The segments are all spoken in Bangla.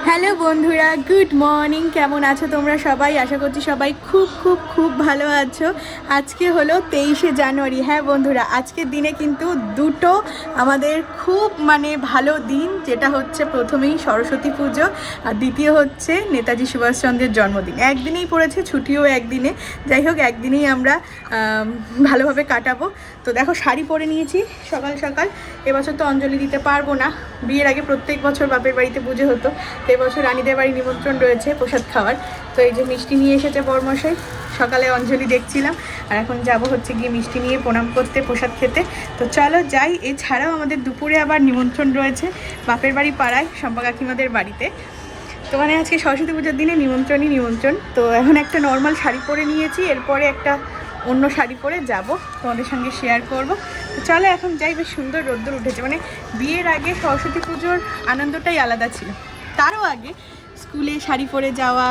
হ্যালো বন্ধুরা, গুড মর্নিং। কেমন আছো তোমরা সবাই? আশা করছি সবাই খুব খুব খুব ভালো আছো। আজকে হলো 23শে জানুয়ারি। হ্যাঁ বন্ধুরা, আজকের দিনে কিন্তু দুটো আমাদের খুব ভালো দিন, যেটা হচ্ছে প্রথমেই সরস্বতী পুজো আর দ্বিতীয় হচ্ছে নেতাজি সুভাষচন্দ্রের জন্মদিন। একদিনেই পড়েছে, ছুটিও একদিনে। যাই হোক, একদিনেই আমরা ভালোভাবে কাটাবো। তো দেখো, শাড়ি পরে নিয়েছি সকাল সকাল। এবছর তো অঞ্জলি দিতে পারবো না। বিয়ের আগে প্রত্যেক বছর বাপের বাড়িতে পুজো হতো, তো এবছর রানীদের বাড়ি নিমন্ত্রণ রয়েছে প্রসাদ খাওয়ার। তো এই যে মিষ্টি নিয়ে এসেছে বরমশাই, সকালে অঞ্জলি দেখছিলাম, আর এখন যাব হচ্ছে গিয়ে মিষ্টি নিয়ে প্রণাম করতে, প্রসাদ খেতে। তো চলো যাই। এছাড়াও আমাদের দুপুরে আবার নিমন্ত্রণ রয়েছে বাপের বাড়ি পাড়ায় শম্পা কাকিমাদের বাড়িতে। তো আজকে সরস্বতী পুজোর দিনে নিমন্ত্রণই নিমন্ত্রণ। তো এখন একটা নর্মাল শাড়ি পরে নিয়েছি, এরপরে একটা অন্য শাড়ি পরে যাব, তোমাদের সঙ্গে শেয়ার করব। তো চলো এখন যাই। বেশ সুন্দর রোদ্দুর উঠেছে। বিয়ের আগে সরস্বতী পুজোর আনন্দটাই আলাদা ছিল। তারও আগে স্কুলে শাড়ি পরে যাওয়া,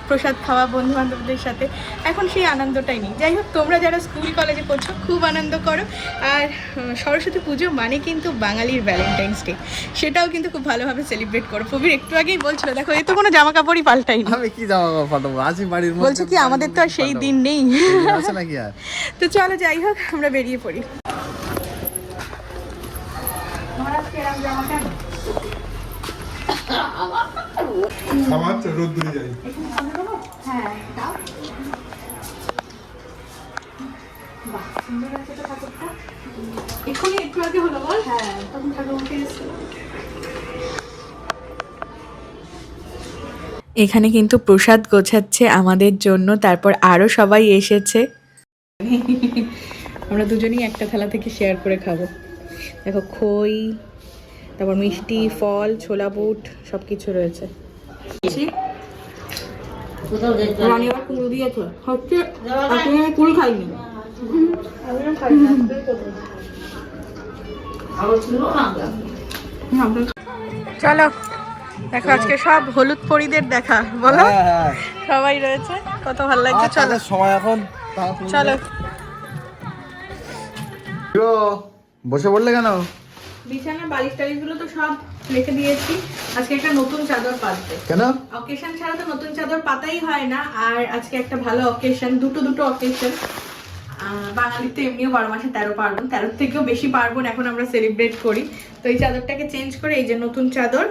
প্রসাদ খাওয়া বন্ধুবান্ধবদের সাথে, এখন সেই আনন্দটাই নেই। যাই হোক, তোমরা যারা স্কুল কলেজে পড়ছো খুব আনন্দ করো। আর সরস্বতী পুজো মানে কিন্তু বাঙালির ভ্যালেন্টাইন্স ডে, সেটাও কিন্তু খুব ভালোভাবে সেলিব্রেট করো। প্রবীর একটু আগেই বলছিল, দেখো এ তো কোনো জামা কাপড়ই পাল্টাই না। আমি কি জামা কাপড় পাল্টাবো? আছি বাড়ির মধ্যে। বলছে কি আমাদের তো আর সেই দিন নেই। আছে নাকি আর? তো চলো যাই হোক, আমরা বেরিয়ে পড়ি। হ্যাঁ, এক্ষুনি একটু আগে হলো বল। হ্যাঁ, তখন ঠাকুর উঠে এসেছিল। এখানে কিন্তু প্রসাদ গোছাচ্ছে আমাদের জন্য, তারপর আরও সবাই এসেছে। আমরা দুজনেই একটা থালা থেকে শেয়ার করে খাবো। দেখো, খই, তারপর মিষ্টি, ফল, ছোলা বুট সব কিছু রয়েছে। রানী আবার কুল দিয়েছে, হচ্ছে কুল খাইনি। চলো দেখো, আজকে সব হলুদ পরিদের দেখা, বলো। সবাই রয়েছে, কত ভালো লাগছে। চলো সময় এখন, চলো। বসে পড়লে কেন? বিছানা বালিশ টালিশ গুলো তো সব রেখে দিয়েছি। আজকে একটা নতুন চাদর পাতবে। কেন? অকেশন ছাড়া তো নতুন চাদর পাতাই হয় না, আর আজকে একটা ভালো অকেশন, দুটো অকেশন। বাঙালিতে এমনিও 12 মাসে 13 পার্বণ, 13 থেকেও বেশি পার্বণ এখন আমরা সেলিব্রেট করি। তো এই চাদরটাকে চেঞ্জ করে, এই যে নতুন চাদর,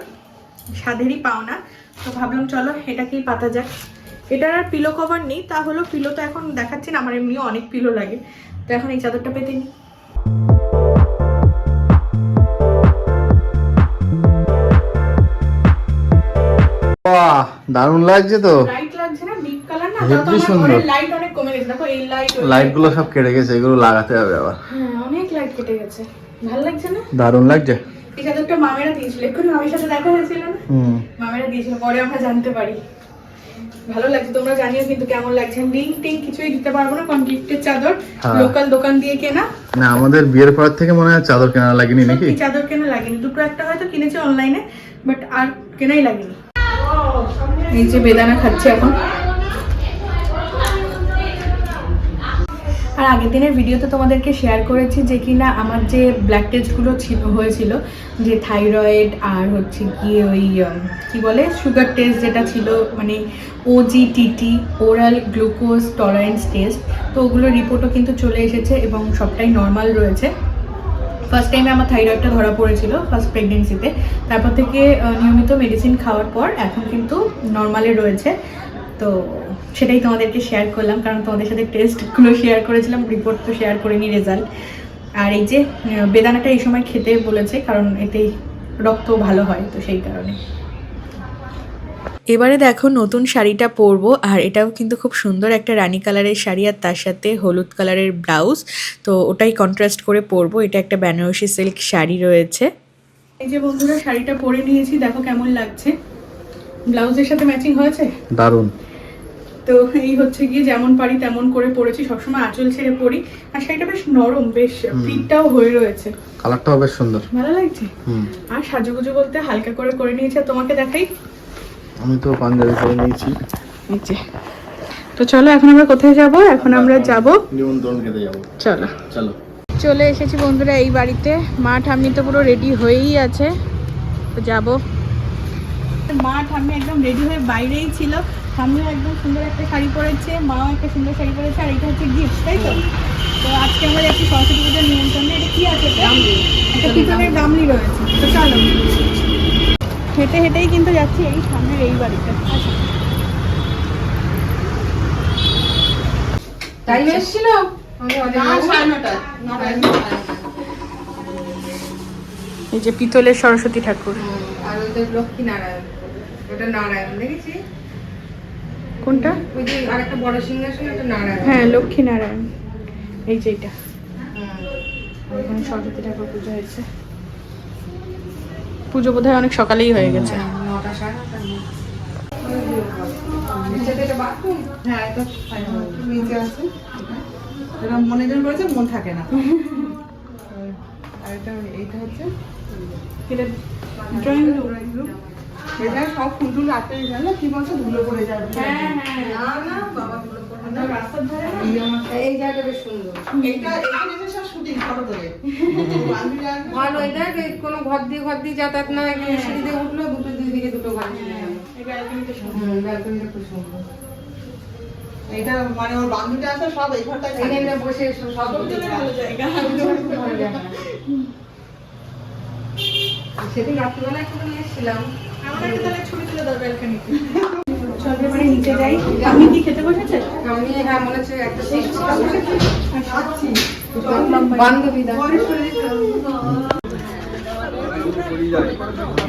সাধেরই পাওনা। তো ভাবলাম চলো এটাকেই পাতা যাক। এটার আর পিলো কভার নেই, তা হলো পিলো তো এখন দেখাচ্ছি না, আমার এমনিও অনেক পিলো লাগে। তো এখন এই চাদরটা পেতে নিই। বাহ, দারুণ লাগছে তো। লাইট লাগছে না? ডিপ কালার না, হেভি তাও তো আমার সুন্দর। ঘরের লাইট অনেক কমে গেছে। দেখো এই লাইট গুলো সব কেটে গেছে, এগুলো লাগাতে হবে আবার। হ্যাঁ, অনেক লাইট কেটে গেছে। ভালো লাগছে না? দারুণ লাগছে। এই চাদরটা মামেরা দিয়েছিল, এক্ষুনি মামির সাথে দেখা হয়েছিল না? মামেরা দিয়েছিল, পরে আমরা জানতে পারি। ভালো লাগছে, তোমরা জানিও কিন্তু কেমন লাগছে। লিঙ্ক টিঙ্ক কিছুই দিতে পারবো না, কারণ গিফটের চাদর লোকাল দোকান দিয়ে কেনা। না, আমাদের বিয়ের পর থেকে মনে হয় চাদর কেনা লাগেনি নাকি? চাদর কেনা লাগেনি, দুটো একটা হয়তো কিনেছি অনলাইনে, বাট আর কেনাই লাগেনি। এই যে বেদানা খাচ্ছে এখন। আর আগের দিনের ভিডিওতে তোমাদেরকে শেয়ার করেছি যে কিনা আমার যে ব্লাড টেস্টগুলো হয়েছিল, যে থাইরয়েড আর হচ্ছে গিয়ে ওই কি বলে সুগার টেস্ট যেটা ছিল, OGTT, oral glucose tolerance test. তো ওগুলোর রিপোর্টও কিন্তু চলে এসেছে এবং সবটাই নর্মাল রয়েছে। ফার্স্ট টাইমে আমার থাইরয়েডটা ধরা পড়েছিল ফার্স্ট প্রেগনেন্সিতে, তারপর থেকে নিয়মিত মেডিসিন খাওয়ার পর এখন কিন্তু নর্মালে রয়েছে। তো সেটাই তোমাদেরকে শেয়ার করলাম, কারণ তোমাদের সাথে টেস্টগুলো শেয়ার করেছিলাম, রিপোর্ট তো শেয়ার করিনি, রেজাল্ট। আর এই যে বেদানাটা এই সময় খেতে বলেছে, কারণ এতেই রক্ত ভালো হয়, তো সেই কারণে। এবারে দেখো নতুন শাড়িটা পরবো, আর এটাও কিন্তু খুব সুন্দর একটা রানী কালারের শাড়ি, আর তার সাথে হলুদ কালারের ব্লাউজ। তো ওটাই কন্ট্রাস্ট করে পরবো। এটা একটা বেনারসি সিল্ক শাড়ি রয়েছে। এই যে বন্ধুরা, শাড়িটা পরে নিয়েছি, দেখো কেমন লাগছে। ব্লাউজের সাথে ম্যাচিং হয়েছে, দারুণ। তো এই হচ্ছে গিয়ে যেমন পারি তেমন করে পরেছি, সবসময় আঁচল ছেড়ে পরি। আর শাড়িটা বেশ নরম, বেশ ফিটটাও হয়ে রয়েছে, কালারটাও বেশ সুন্দর, ভালো লাগছে। আর সাজুগুজু বলতে হালকা করে নিয়েছি। তোমাকে দেখাই, আমি তো পাঞ্জাবি পরে নিয়েছি। তো চলো এখন আমরা কোথায় যাব? এখন আমরা যাব নিমন্ত্রণ খেতে যাব। চলো চলো। চলে এসেছি বন্ধুরা এই বাড়িতে। মা ঠাম্মি তো পুরো রেডি হয়েই আছে, তো যাবো। মা ঠাম্মি একদম রেডি হয়ে বাইরেই ছিল। ঠাম্মিও একদম সুন্দর একটা শাড়ি পরেছে, মাও একটা সুন্দর শাড়ি পরেছে, আর এটা হচ্ছে গিফট, তাই তো? তো আজকে আমরা যাচ্ছি সরস্বতী পুজোর নিমন্ত্রণে। এটা কি আছে? একটা পিতলের গামলি রয়েছে। তো চলো, হেঁটে হেঁটেই কিন্তু যাচ্ছি এই সামনের এই বাড়িটা। আচ্ছা, টাইম এসেছিল এই যে পিতলের সরস্বতী ঠাকুর। আর ওই লক্ষ্মী নারায়ণ, ওটা নারায়ণ দেখেছি। কোনটা? ওই যে আরেকটা বড় সিংহাসন, ওটা নারায়ণ। হ্যাঁ, লক্ষ্মী নারায়ণ। এই যে এটা এখানে সরস্বতী ঠাকুর পুজো হয়েছে। পুজো বোধহয় অনেক সকালেই হয়ে গেছে। 9টা 9:30টার মধ্যে। হ্যাঁ, এটা নিচে আছে। এটা মনে যেন করেছে, মন থাকে না। আর এইটা হচ্ছে ড্রয়িং রুম। এটা সব ফুল টুল রাখতে জানো কি বলছো, ধুলো পড়ে যাবে। হ্যাঁ, না না বাবা, ধুলো পড়বে না। রাস্তার ধারে এই জায়গাটা বেশ সুন্দর। এইটা এখানে সব শুটিং ফটো তোলে। ভালো, এটা কোনো ঘর দিয়ে যাতায়াত না, এখানে সিঁড়ি দিয়ে উঠলো, দুই দিকে দুটো ঘর। ব্যালকনিটা খুব সুন্দর। এটা মানে ওর বান্ধবীটা আছে সব এই ঘরটায় থাকে। এখানে বসে সব ভালো জায়গা। সেদিন রাত্রিবেলা একটু নিয়ে এসেছিলাম। আমার একটা তাহলে ছবি তুলে দাও ব্যালকনিতে। চল এবারে নিচে যাই। আমি কি খেতে বসেছে? আমি হ্যাঁ মনে হচ্ছে একটা খাচ্ছি। বান্ধবী দা।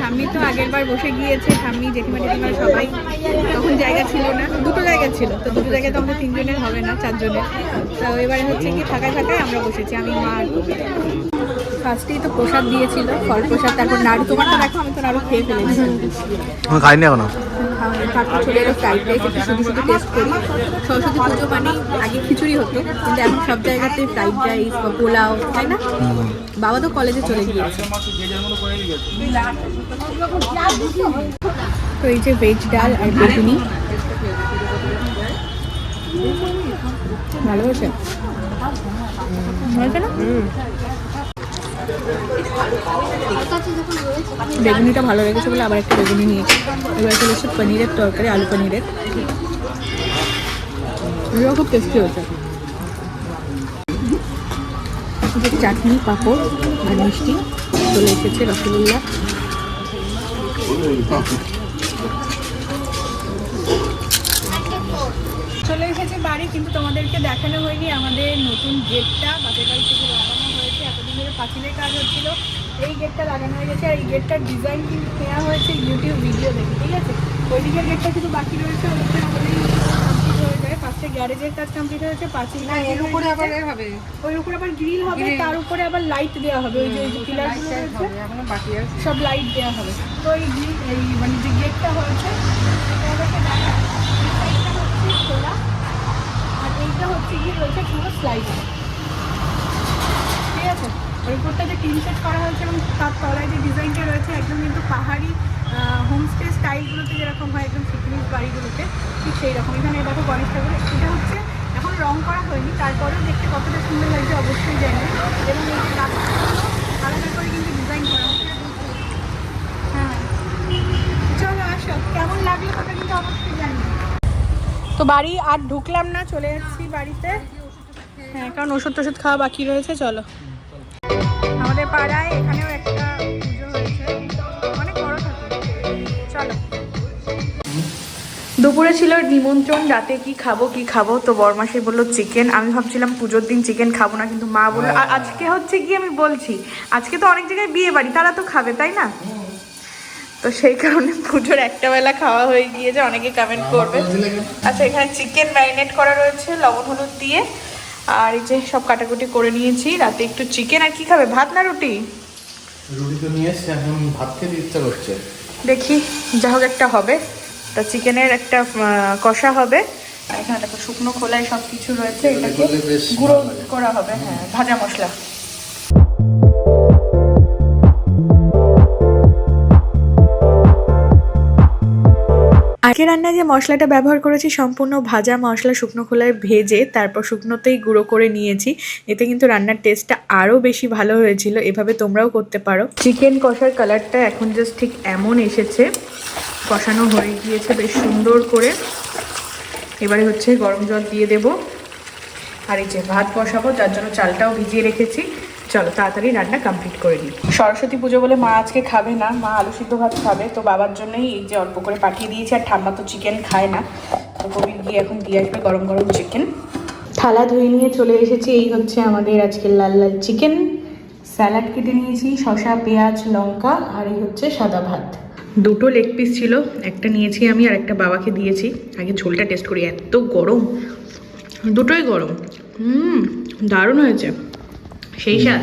ঠাম্মি তো আগের বার বসে গিয়েছে, ঠাম্মি জেঠিমা টেঠিমা সবাই। তখন জায়গা ছিল না, দুটো জায়গা ছিল, তো দুটো জায়গায় তো আমাদের 3 জনের হবে না, 4 জনের। তো এবারে হচ্ছে কি ফাঁকায় ফাঁকায় আমরা বসেছি, আমি মা আর কবি। ফার্স্টেই তো প্রসাদ দিয়েছিল, ফল প্রসাদ, তারপর নাড়ু। তোমারটা দেখো, আমি তো নাড়ু খেয়ে ফেলেছি। আমি খাইনি এখনো। তারপর চলে এলো ফ্রাইড রাইস, একটু শুধু শুধু টেস্ট করি। সরস্বতী পুজো মানে আগে খিচুড়ি হতো, কিন্তু এখন সব জায়গাতে ফ্রাইড রাইস বা পোলাও, তাই না? বাবা তো কলেজে চলে গিয়েছে। তো এই যে ভেজ ডাল আর বেগুনি, ভালো হয়েছে, হয়েছে না? বেগুনিটা ভালো লেগেছে বলে আবার একটা বেগুনি নিয়েছি। এবার চলে এসেছে পনিরের তরকারি, আলু পনিরের। এগুলো খুব টেস্টি হয়েছে। যে চাটনি, পাঁপড় আর মিষ্টি চলে এসেছে, রসগোল্লা। চলে এসেছে বাড়ি, কিন্তু তোমাদেরকে দেখানো হয়নি আমাদের নতুন গেটটা। বাপের বাড়ি থেকে লাগানো হয়েছে, এতদিন ধরে পাঁচিলের কাজ হচ্ছিল, এই গেটটা লাগানো হয়ে গেছে। আর এই গেটটার ডিজাইন কিন্তু নেওয়া হয়েছে ইউটিউব ভিডিও দেখে, ঠিক আছে? ওই দিকের গেটটা কিন্তু বাকি রয়েছে, ওইটা আমাদের কমপ্লিট হয়ে যায়। ফার্স্টে গ্যারেজের কাজ কমপ্লিট হয়েছে, পাঁচিল এর উপরে আবার এ হবে, ওই উপরে আবার গ্রিল হবে, তার উপরে আবার লাইট দেওয়া হবে। ওই যে পিলারগুলো রয়েছে এখনো বাকি আছে। সব লাইট দেওয়া হবে। তো এই এই মানে যে গেটটা হয়েছে খোলা, আর এইটা হচ্ছে গিয়ে রয়েছে পুরো স্লাইড, ঠিক আছে? ওর উপরটা যে টিন সেট করা হয়েছে এবং তার তলায় যে ডিজাইনটা রয়েছে একদম কিন্তু পাহাড়ি হোমস্টে স্টাইলগুলোতে যেরকম হয়, একদম সিকিউরিজ বাড়িগুলোতে, ঠিক সেই রকম। এখানে দেখো গণেশ ঠাকুর, এটা হচ্ছে এখন রং করা হয়নি, তারপরেও দেখতে কতটা সুন্দর লাগছে অবশ্যই জানি। এবং এই যে রাস্তাগুলো আলাদা করে কিন্তু ডিজাইন করা হচ্ছে। হ্যাঁ, চলো আসো, কেমন লাগলো ওটা কিন্তু অবশ্যই জানি। তো বাড়ি আর ঢুকলাম না, চলে যাচ্ছি বাড়িতে। হ্যাঁ, কারণ ওষুধ টষুধ খাওয়া বাকি রয়েছে। চলো, আমাদের পাড়ায় এখানেও একটা পুজো হয়েছে, অনেক বড় ঠাকুর। চলো, দুপুরে ছিল নিমন্ত্রণ, রাতে কি খাবো, তো বরমাসি বললো চিকেন। আমি ভাবছিলাম পুজোর দিন চিকেন খাবো না, কিন্তু মা বললো আর আজকে হচ্ছে কি, আমি বলছি আজকে তো অনেক জায়গায় বিয়ে বাড়ি, তারা তো খাবে, তাই না? তো সেই কারণে পুজোর একটা বেলা খাওয়া হয়ে গিয়েছে। অনেকে কমেন্ট করবে। আচ্ছা, এখানে চিকেন ম্যারিনেট করা রয়েছে লবণ হলুদ দিয়ে, আর এই যে সব কাটাকুটি করে নিয়েছি। রাতে একটু চিকেন। আর কি খাবে, ভাত না রুটি? রুটি তো নিয়ে এসছে, এখন ভাত খেতে ইচ্ছা করছে। দেখি, যা হোক একটা হবে। তা চিকেনের একটা কষা হবে, আর এখানে দেখো শুকনো খোলায় সব কিছু রয়েছে, এটাকে গুঁড়ো করা হবে। হ্যাঁ, ভাজা মশলা। আগে রান্নায় যে মশলাটা ব্যবহার করেছি সম্পূর্ণ ভাজা মশলা, শুকনো খোলায় ভেজে তারপর শুকনোতেই গুঁড়ো করে নিয়েছি। এতে কিন্তু রান্নার টেস্টটা আরও বেশি ভালো হয়েছিল। এভাবে তোমরাও করতে পারো। চিকেন কষার কালারটা এখন জাস্ট ঠিক এমন এসেছে, কষানো হয়ে গিয়েছে বেশ সুন্দর করে। এবারে হচ্ছে গরম জল দিয়ে দেব, আর এই যে ভাত বসাবো, যার জন্য চালটাও ভিজিয়ে রেখেছি। চলো তাড়াতাড়ি রান্না কমপ্লিট করে নিই। সরস্বতী পুজো বলে মা আজকে খাবে না, মা আলু সিদ্ধ ভাত খাবে। তো বাবার জন্যই এই যে অল্প করে পাঠিয়ে দিয়েছি, আর ঠাম্মা তো চিকেন খায় না। তো কবির গিয়ে এখন দিয়ে আসবে গরম গরম চিকেন। থালা ধুয়ে নিয়ে চলে এসেছি। এই হচ্ছে আমাদের আজকে লাল লাল চিকেন। স্যালাড কেটে নিয়েছি, শসা, পেঁয়াজ, লঙ্কা, আর এই হচ্ছে সাদা ভাত। দুটো লেগ পিস ছিল, একটা নিয়েছি আমি আর একটা বাবাকে দিয়েছি। আগে ঝোলটা টেস্ট করি। এত গরম, দুটোই গরম। দারুণ হয়েছে, সেই স্বাদ।